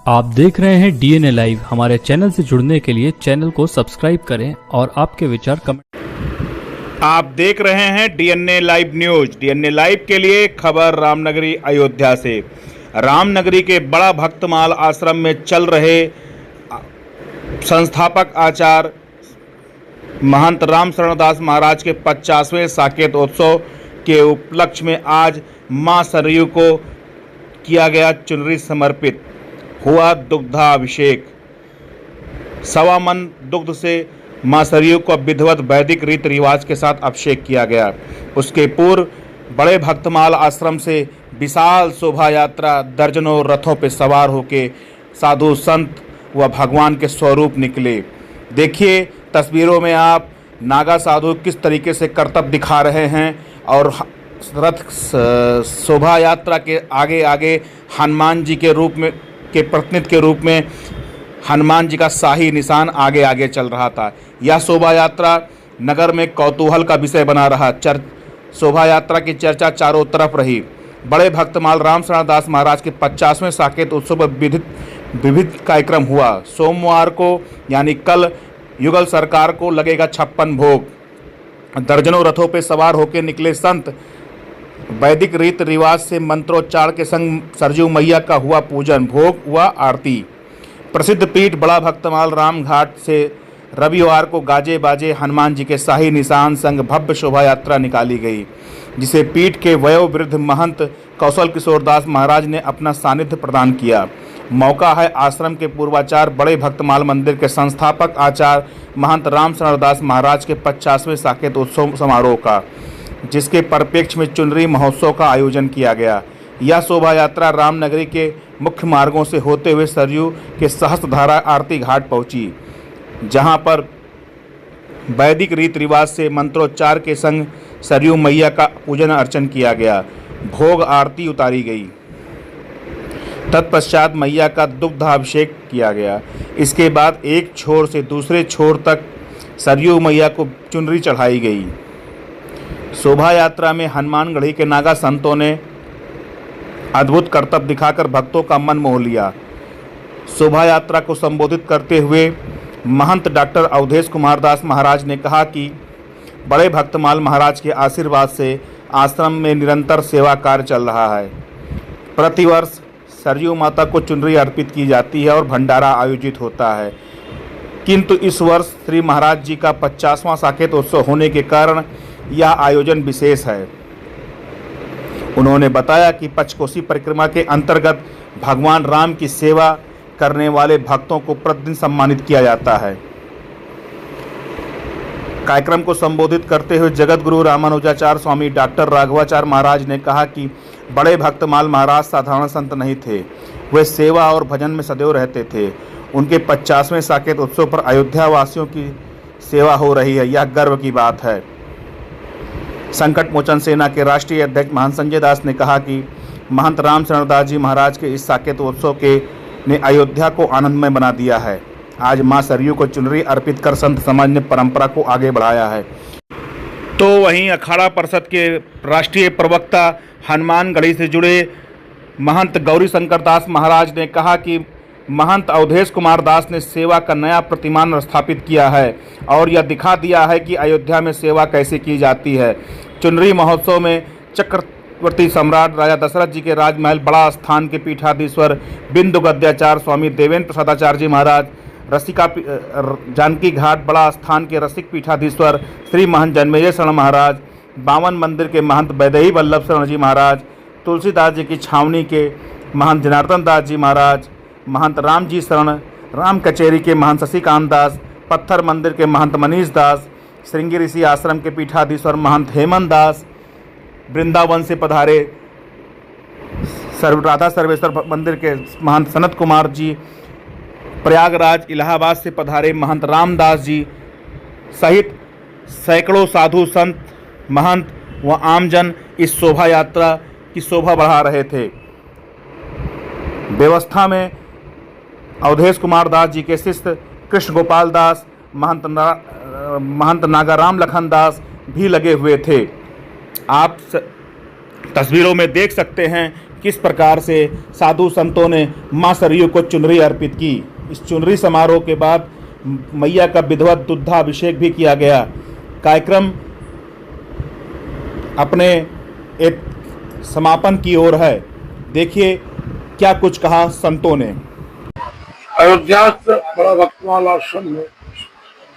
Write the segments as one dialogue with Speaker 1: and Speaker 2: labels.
Speaker 1: आप देख रहे हैं डीएनए लाइव। हमारे चैनल से जुड़ने के लिए चैनल को सब्सक्राइब करें और आपके विचार कमेंट।
Speaker 2: आप देख रहे हैं DNA live news. DNA live के लिए खबर रामनगरी अयोध्या से। रामनगरी के बड़ा भक्तमाल आश्रम में चल रहे संस्थापक आचार्य महंत राम शरण दास महाराज के 50वें साकेत उत्सव के उपलक्ष्य में आज मां सरयू को किया गया चुनरी समर्पित। हुआ दुग्धाभिषेक। 1.25 मन दुग्ध से मां सरयू को विधिवत वैदिक रीति रिवाज के साथ अभिषेक किया गया। उसके पूर्व बड़े भक्तमाल आश्रम से विशाल शोभा यात्रा दर्जनों रथों पर सवार होकर साधु संत व भगवान के स्वरूप निकले। देखिए तस्वीरों में आप नागा साधु किस तरीके से कर्तव्य दिखा रहे हैं और रथ शोभा यात्रा के आगे आगे हनुमान जी के रूप में प्रतिनिधि के रूप में हनुमान जी का शाही निशान आगे आगे चल रहा था। यह शोभा यात्रा नगर में कौतूहल का विषय बना रहा। शोभा यात्रा की चर्चा चारों तरफ रही। बड़े भक्तमाल राम शरण दास महाराज के 50वें साकेत उत्सव पर विविध कार्यक्रम हुआ। सोमवार को यानी कल युगल सरकार को लगेगा 56 भोग। दर्जनों रथों पर सवार होकर निकले संत वैदिक रीति रिवाज से मंत्रोच्चार के संग सरजू मैया का हुआ पूजन, भोग हुआ आरती। प्रसिद्ध पीठ बड़ा भक्तमाल राम घाट से रविवार को गाजे बाजे हनुमान जी के शाही निशान संग भव्य शोभा यात्रा निकाली गई, जिसे पीठ के वयोवृद्ध महंत कौशल किशोर दास महाराज ने अपना सानिध्य प्रदान किया। मौका है आश्रम के पूर्वाचार्य बड़े भक्तमाल मंदिर के संस्थापक आचार्य महंत राम शरण दास महाराज के 50वें साकेत उत्सव समारोह का, जिसके परिप्रेक्ष्य में चुनरी महोत्सव का आयोजन किया गया। यह शोभा यात्रा रामनगरी के मुख्य मार्गों से होते हुए सरयू के सहस्त्रधारा आरती घाट पहुंची, जहां पर वैदिक रीति रिवाज से मंत्रोच्चार के संग सरयू मैया का पूजन अर्चन किया गया। भोग आरती उतारी गई। तत्पश्चात मैया का दुग्धाभिषेक किया गया। इसके बाद एक छोर से दूसरे छोर तक सरयू मैया को चुनरी चढ़ाई गई। शोभा यात्रा में हनुमानगढ़ी के नागा संतों ने अद्भुत कर्तव्य दिखाकर भक्तों का मन मोह लिया। शोभा यात्रा को संबोधित करते हुए महंत डॉक्टर अवधेश कुमार दास महाराज ने कहा कि बड़े भक्तमाल महाराज के आशीर्वाद से आश्रम में निरंतर सेवा कार्य चल रहा है। प्रतिवर्ष सरयू माता को चुनरी अर्पित की जाती है और भंडारा आयोजित होता है, किंतु इस वर्ष श्री महाराज जी का 50वां साकेत उत्सव होने के कारण यह आयोजन विशेष है। उन्होंने बताया कि पंचकोसी परिक्रमा के अंतर्गत भगवान राम की सेवा करने वाले भक्तों को प्रतिदिन सम्मानित किया जाता है। कार्यक्रम को संबोधित करते हुए जगत गुरु रामानुजाचार्य स्वामी डॉक्टर राघवाचार्य महाराज ने कहा कि बड़े भक्तमाल महाराज साधारण संत नहीं थे, वे सेवा और भजन में सदैव रहते थे। उनके 50वें साकेत उत्सव पर अयोध्या वासियों की सेवा हो रही है, यह गर्व की बात है। संकट मोचन सेना के राष्ट्रीय अध्यक्ष महंत संजय दास ने कहा कि महंत राम शरण दास जी महाराज के इस साकेत उत्सव के ने अयोध्या को आनंदमय बना दिया है। आज मां सरयू को चुनरी अर्पित कर संत समाज ने परंपरा को आगे बढ़ाया है। तो वहीं अखाड़ा परिषद के राष्ट्रीय प्रवक्ता हनुमानगढ़ी से जुड़े महंत गौरी शंकर दास महाराज ने कहा कि महंत अवधेश कुमार दास ने सेवा का नया प्रतिमान स्थापित किया है और यह दिखा दिया है कि अयोध्या में सेवा कैसे की जाती है। चुनरी महोत्सव में चक्रवर्ती सम्राट राजा दशरथ जी के राजमहल बड़ा स्थान के पीठाधीश्वर बिंदु गद्याचार्य स्वामी देवेंद्र प्रसादाचार्य जी महाराज, रसिका जानकी घाट बड़ा स्थान के रसिक पीठाधीश्वर श्री महंत जन्मेजय शरण महाराज, बावन मंदिर के महंत वैदेही वल्लभ शरण जी महाराज, तुलसीदास जी की छावनी के महंत जनार्दन दास जी महाराज, महंत राम जी शरण राम कचेरी के महंत शशिकांत दास, पत्थर मंदिर के महंत मनीष दास, श्रृंगी ऋषि आश्रम के पीठाधीश्वर महंत हेमंत दास, वृंदावन से पधारे राधा सर्वेश्वर मंदिर के महंत सनत कुमार जी, प्रयागराज इलाहाबाद से पधारे महंत रामदास जी सहित सैकड़ों साधु संत महंत व आमजन इस शोभा यात्रा की शोभा बढ़ा रहे थे। व्यवस्था में अवधेश कुमार दास जी के शिष्य कृष्ण गोपाल दास, महंत नागाराम लखन दास भी लगे हुए थे। आप तस्वीरों में देख सकते हैं किस प्रकार से साधु संतों ने मां सरयू को चुनरी अर्पित की। इस चुनरी समारोह के बाद मैया का विधिवत दुग्धाभिषेक भी किया गया। कार्यक्रम अपने एक समापन की ओर है। देखिए क्या कुछ कहा संतों ने।
Speaker 3: अयोध्या बड़ा भक्तमाल आश्रम में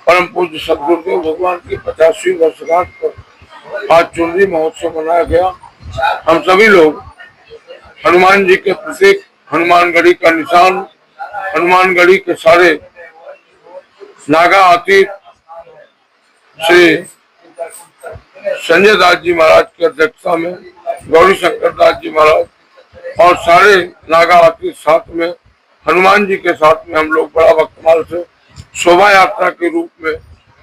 Speaker 3: परम पूज्य सदगुरुदेव भगवान की 50वीं वर्षगांठ पर आज चुनरी महोत्सव मनाया गया। हम सभी लोग हनुमान जी के प्रतीक हनुमानगढ़ी का निशान, हनुमानगढ़ी के सारे नागा अतीत श्री संजय दास जी महाराज की अध्यक्षता में गौरी शंकर दास जी महाराज और सारे नागा अतीत साथ में हनुमान जी के साथ में हम लोग बड़ा भक्तमाल से शोभा यात्रा के रूप में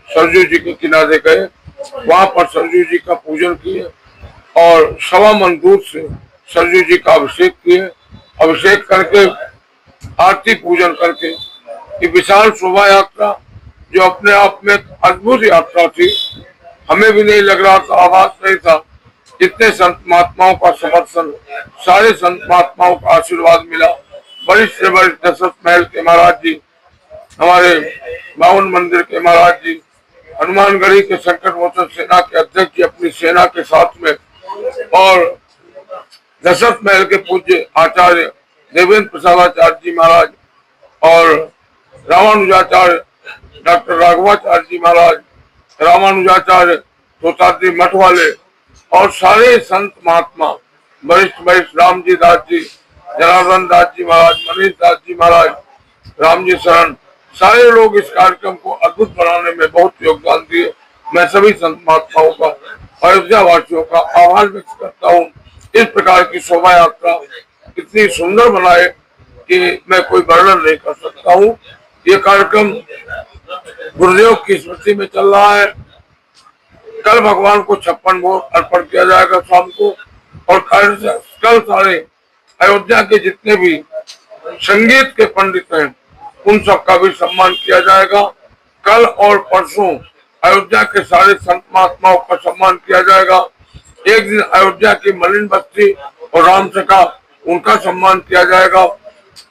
Speaker 3: सरयू जी के किनारे गए। वहां पर सरयू जी का पूजन किए और 1.25 मन दूर से सरयू जी का अभिषेक किए। अभिषेक करके आरती पूजन करके ये विशाल शोभा यात्रा जो अपने आप में अद्भुत यात्रा थी, हमें भी नहीं लग रहा था, आभास नहीं था। इतने संत महात्माओं का समर्थन, सारे संत महात्माओं का आशीर्वाद मिला। वरिष्ठ से वरिष्ठ दशरथ महल के महाराज जी, हमारे 52 मंदिर के महाराज जी, हनुमानगढ़ी के संकट मोचन सेना के अध्यक्ष जी अपनी सेना के साथ में, और दशरथ महल के पूज्य आचार्य देवेंद्र प्रसादाचार्य जी महाराज और रामानुजाचार्य डॉक्टर राघवाचार्य जी महाराज, रामानुजाचार्य तोताद्री मठ वाले और सारे संत महात्मा, वरिष्ठ राम जी दास जी, जनार्दन दास जी महाराज, मनीष दास जी महाराज, राम जी शरण, सारे लोग इस कार्यक्रम को अद्भुत बनाने में बहुत योगदान दिए। मैं सभी संत महात्माओं का, अयोध्या वासियों का आभार व्यक्त करता हूँ। इस प्रकार की शोभा यात्रा इतनी सुंदर बनाए कि मैं कोई वर्णन नहीं कर सकता हूँ। ये कार्यक्रम गुरुदेव की स्मृति में चल रहा है। कल भगवान को 56 भोग अर्पण किया जाएगा शाम को, और कल सारे अयोध्या के जितने भी संगीत के पंडित हैं उन सबका भी सम्मान किया जाएगा। कल और परसों अयोध्या के सारे संत महात्माओं का सम्मान किया जाएगा। एक दिन अयोध्या की मलिन बस्ती और राम सखा उनका सम्मान किया जाएगा।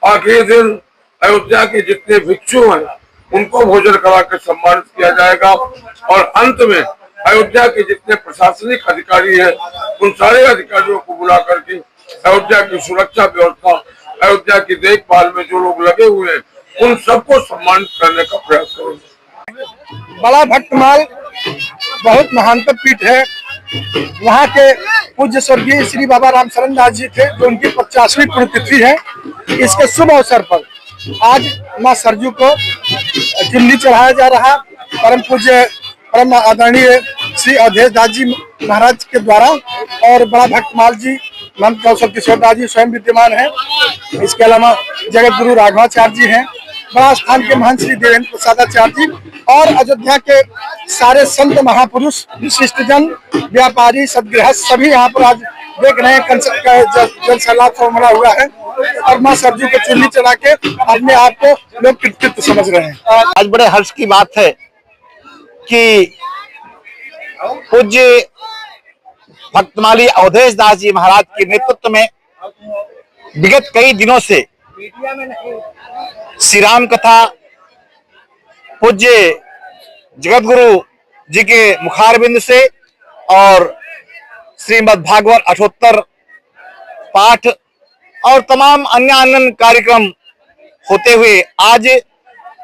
Speaker 3: आखिरी दिन अयोध्या के जितने भिक्षु हैं उनको भोजन करा के सम्मानित किया जाएगा। और अंत में अयोध्या के जितने प्रशासनिक अधिकारी हैं उन सारे अधिकारियों को बुला करके अयोध्या की सुरक्षा व्यवस्था, अयोध्या की देखभाल में जो लोग लगे हुए हैं उन सबको सम्मानित करने का प्रयास करेंगे।
Speaker 4: बड़ा भक्तमाल बहुत महानतम पीठ है। वहाँ के पूज्य स्वर्गीय श्री बाबा राम शरण दास जी थे, जो उनकी 50वीं पुण्यतिथि है। इसके शुभ अवसर पर आज मां सरयू को चुनरी चढ़ाया जा रहा। परम पूज्य परम आदरणीय श्री अवधेश दास जी महाराज के द्वारा, और बड़ा भक्तमाल जी महंत कौशल किशोर दास जी स्वयं विद्यमान हैं। इसके अलावा जगत गुरु राघवाचार्य जी हैं, बड़ा स्थान के महंत श्री देवेंद्र प्रसादाचार्य जी, और अयोध्या के सारे संत महापुरुष, विशिष्ट जन, व्यापारी, सदगृहस्थ सभी यहाँ पर आज देख रहे हैं। जन सैलाब फॉर्मूला हुआ है और मां सरयू को चुनरी चढ़ा के अपने आप को लोग कृतकृत समझ रहे हैं।
Speaker 5: आज बड़े हर्ष की बात है कि पूज्य भक्तमाली अवधेश दास जी महाराज के नेतृत्व में विगत कई दिनों से श्री राम कथा पूज्य जगत गुरु जी के मुखारबिंद से और श्रीमद् भागवत अठोत्तर पाठ और तमाम अन्य कार्यक्रम होते हुए आज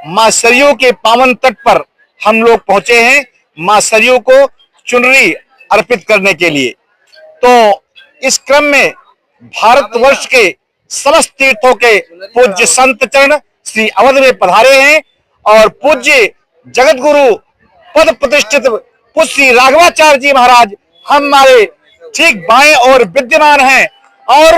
Speaker 5: मां सरयू के पावन तट पर हम लोग पहुंचे हैं मां सरयू को चुनरी अर्पित करने के लिए। तो इस क्रम में भारतवर्ष के समस्त तीर्थों के पूज्य संत चरण श्री अवध में पधारे हैं और पूज्य जगत गुरु पद प्रतिष्ठित पूज्य श्री राघवाचार्य जी महाराज हमारे ठीक बाएं और विद्यमान हैं। और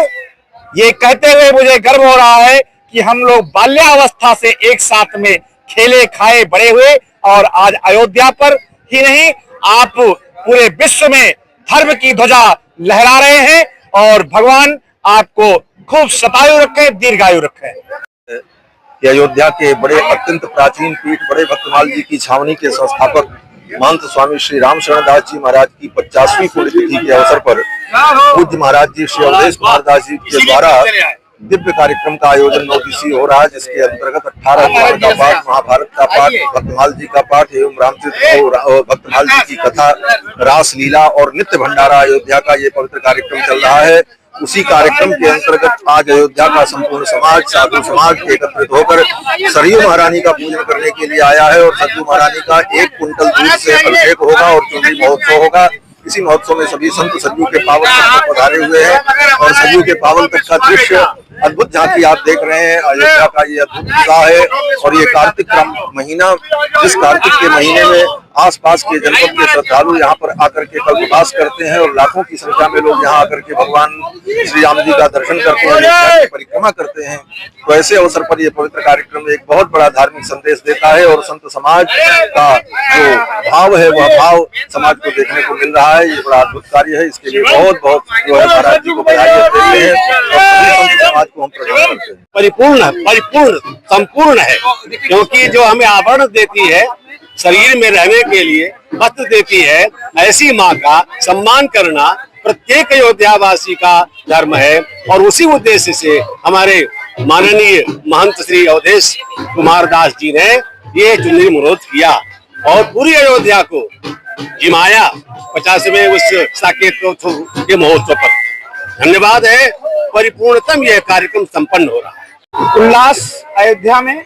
Speaker 5: ये कहते हुए मुझे गर्व हो रहा है कि हम लोग बाल्यावस्था से एक साथ में खेले खाए बड़े हुए, और आज अयोध्या पर ही नहीं आप पूरे विश्व में धर्म की ध्वजा लहरा रहे हैं, और भगवान आपको खूब शतायु रखे, दीर्घायु रखे।
Speaker 6: अयोध्या के बड़े अत्यंत प्राचीन पीठ बड़े भक्तमाल जी की छावनी के संस्थापक महंत स्वामी श्री रामशरण दास जी महाराज की 50वीं पुण्यतिथि के अवसर पर पूज्य महाराज जी श्री अवधेश कुमार दास जी के द्वारा दिव्य कार्यक्रम का आयोजन 9 दिवसीय हो रहा है, जिसके अंतर्गत 18 पुराण का पाठ, महाभारत का पाठ, भक्तमाल जी का पाठ एवं रामचरित भक्तमाल जी की कथा, रास लीला और नित्य भंडारा अयोध्या का ये पवित्र कार्यक्रम चल रहा है। उसी कार्यक्रम के अंतर्गत आज अयोध्या का संपूर्ण समाज, साधु समाज एकत्रित होकर सरयू महारानी का पूजन करने के लिए आया है और सरयू महारानी का 1 कुंटल दूध से अभिषेक होगा और चुनरी महोत्सव होगा। इसी महोत्सव में सभी संत सरयू के पावन तट पर पधारे हुए हैं और सरयू के पावन तट का दृश्य अद्भुत झांकी आप देख रहे हैं। अयोध्या का ये अद्भुत उत्साह है और ये कार्तिक का महीना, जिस कार्तिक के महीने में आसपास के जनपद के श्रद्धालु यहाँ पर आकर के कल्पवास करते हैं और लाखों की संख्या में लोग यहाँ आकर के भगवान श्री राम जी का दर्शन करते हैं, परिक्रमा करते हैं। तो ऐसे अवसर पर ये पवित्र कार्यक्रम एक बहुत बड़ा धार्मिक संदेश देता है और संत समाज का जो भाव है वह भाव समाज को देखने को मिल रहा है। ये बड़ा अद्भुत कार्य है, इसके लिए बहुत बहुत जो है महाराज जी को बधाई देते हैं और संत समाज को हम प्रणाम करते हैं।
Speaker 7: परिपूर्ण संपूर्ण है, क्योंकि जो हमें आवरण देती है, शरीर में रहने के लिए वस्त्र देती है, ऐसी माँ का सम्मान करना प्रत्येक अयोध्यावासी का धर्म है। और उसी उद्देश्य से हमारे माननीय महंत श्री अवधेश कुमार दास जी ने ये चुनरी महोत्सव किया और पूरी अयोध्या को जिमाया 50वें उस साकेत के महोत्सव पर। धन्यवाद है, परिपूर्णतम यह कार्यक्रम संपन्न हो रहा है।
Speaker 4: उल्लास अयोध्या में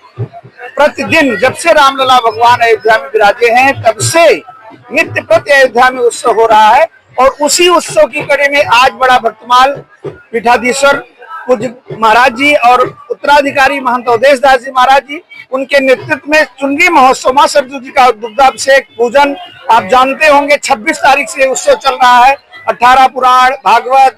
Speaker 4: प्रतिदिन, जब से रामलला भगवान अयोध्या में विराजे हैं तब से नित्य प्रति अयोध्या में उत्सव हो रहा है। और उसी उत्सव की कड़ी में आज बड़ा भक्तमाल पीठाधीश्वर पूज्य महाराज जी और उत्तराधिकारी महंत अवधेश दास जी महाराज जी, उनके नेतृत्व में चुनरी महोत्सव, मां सरयू जी का दुग्धाभिषेक पूजन आप जानते होंगे 26 तारीख से उत्सव चल रहा है। 18 पुराण, भागवत,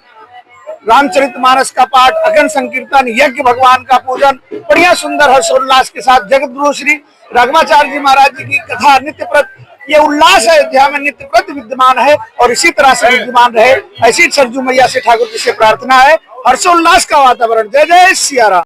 Speaker 4: रामचरितमानस का पाठ, अखंड संकीर्तन, यज्ञ, भगवान का पूजन बढ़िया सुंदर हर्षोल्लास के साथ जगत गुरु श्री राघवाचार्य जी महाराज जी की कथा नित्य प्रति, ये उल्लास अयोध्या में नित्य प्रति विद्यमान है और इसी तरह से विद्यमान रहे, ऐसी सरयू मैया से ठाकुर जी से प्रार्थना है। हर्षोल्लास का वातावरण। जय जय सिया राम।